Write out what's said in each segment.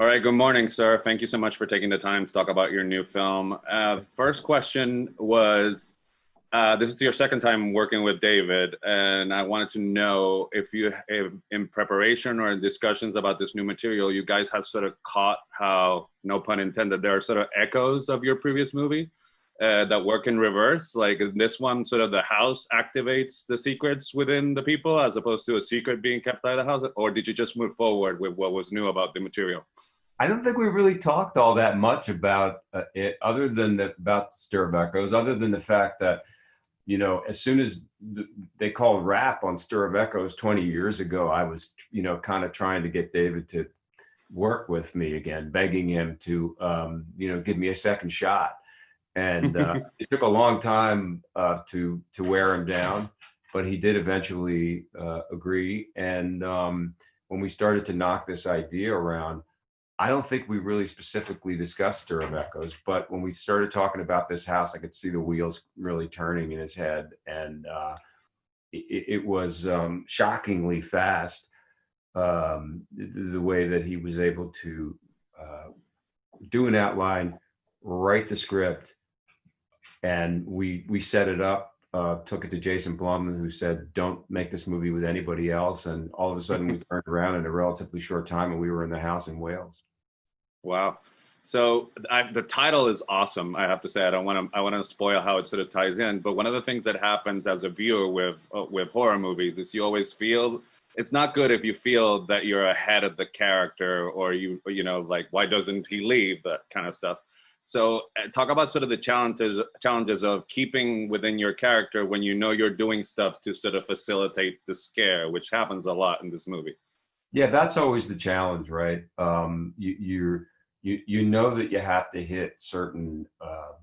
All right, good morning, sir. Thank you so much for taking the time to talk about your new film. First question was this is your second time working with David, and I wanted to know if in preparation or in discussions about this new material, you guys have sort of caught how, no pun intended, there are sort of echoes of your previous movie that work in reverse. Like in this one, sort of the house activates the secrets within the people as opposed to a secret being kept by the house, or did you just move forward with what was new about the material? I don't think we really talked all that much about it, other than about the Stir of Echoes, other than the fact that, as soon as they called rap on Stir of Echoes 20 years ago, I was, kind of trying to get David to work with me again, begging him to, give me a second shot. And it took a long time to wear him down, but he did eventually agree. And when we started to knock this idea around, I don't think we really specifically discussed Stir of Echoes, but when we started talking about this house, I could see the wheels really turning in his head, and it was shockingly fast, the way that he was able to do an outline, write the script, and we set it up. Took it to Jason Blum, who said, "Don't make this movie with anybody else." And all of a sudden, we turned around in a relatively short time, and we were in the house in Wales. Wow. So the title is awesome. I have to say, I want to spoil how it sort of ties in. But one of the things that happens as a viewer with horror movies is you always feel it's not good if you feel that you're ahead of the character, or like, why doesn't he leave, that kind of stuff. So talk about sort of the challenges of keeping within your character when you know you're doing stuff to sort of facilitate the scare, which happens a lot in this movie. Yeah, that's always the challenge, right? You know that you have to hit certain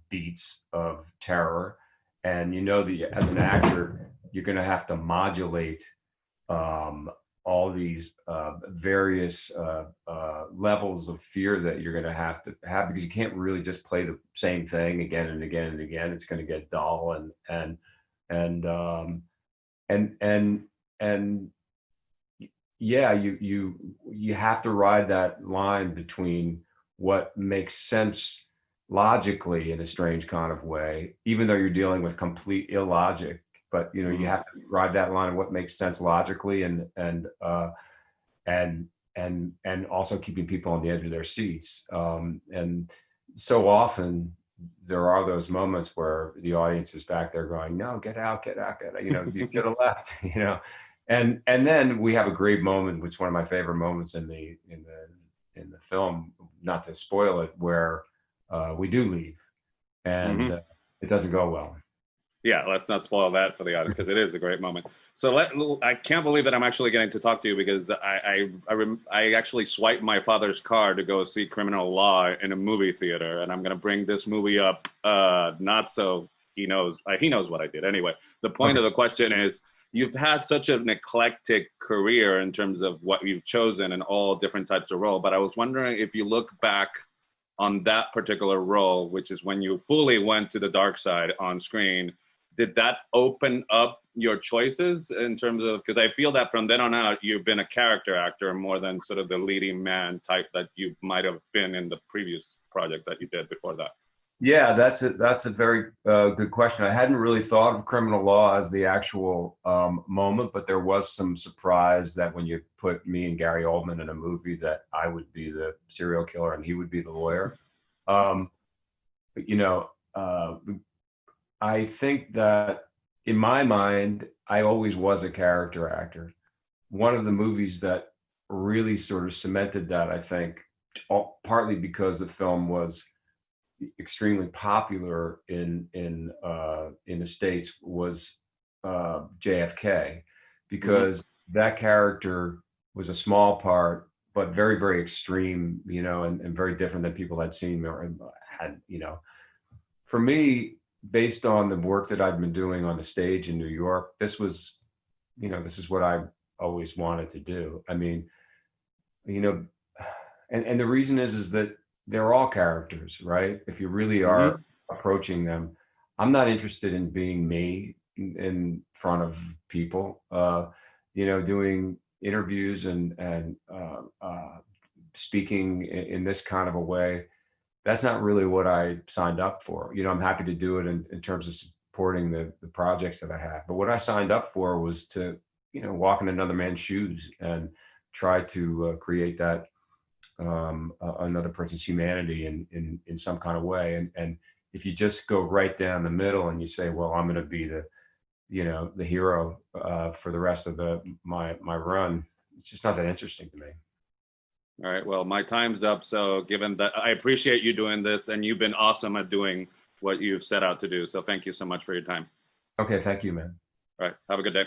beats of terror, and you know that as an actor, you're going to have to modulate all these various levels of fear that you're going to have, because you can't really just play the same thing again and again and again. It's going to get dull, and and and and yeah, you have to ride that line between what makes sense logically in a strange kind of way, even though you're dealing with complete illogic. But you Mm. have to ride that line of what makes sense logically, and also keeping people on the edge of their seats. And so often there are those moments where the audience is back there going, "No, get out, get out, get out," you could have left, and then we have a great moment, which is one of my favorite moments in the film, not to spoil it, where we do leave, and Hmm. it doesn't go well. Yeah, let's not spoil that for the audience because it is a great moment. So I can't believe that I'm actually getting to talk to you because I actually swiped my father's card to go see Criminal Law in a movie theater, and I'm going to bring this movie up. Not so he knows what I did anyway. The point Okay. of the question is, you've had such an eclectic career in terms of what you've chosen in all different types of role. But I was wondering if you look back on that particular role, which is when you fully went to the dark side on screen, did that open up your choices in terms of, because I feel that from then on out you've been a character actor more than sort of the leading man type that you might have been in the previous project that you did before that. Yeah, that's a very good question. I hadn't really thought of Criminal Law as the actual moment, but there was some surprise that when you put me and Gary Oldman in a movie, that I would be the serial killer and he would be the lawyer. Um, but, I think that in my mind, I always was a character actor. One of the movies that really sort of cemented that, I think, partly because the film was extremely popular in the States, was JFK, Mm-hmm. because that character was a small part, but very, very extreme, and very different than people had seen or had, for me, based on the work that I've been doing on the stage in New York, this is what I always wanted to do. I mean, you know, and the reason is that they're all characters, right? If you really are Mm-hmm. approaching them, I'm not interested in being me in front of people, doing interviews and speaking in this kind of a way, that's not really what I signed up for. You know, I'm happy to do it in terms of supporting the projects that I have. But what I signed up for was to, you know, walk in another man's shoes and try to create that another person's humanity in some kind of way. And if you just go right down the middle and you say, well, I'm going to be the, you know, the hero for the rest of my run, it's just not that interesting to me. All right. Well, my time's up. So given that, I appreciate you doing this, and you've been awesome at doing what you've set out to do. So thank you so much for your time. Okay, thank you, man. All right. Have a good day.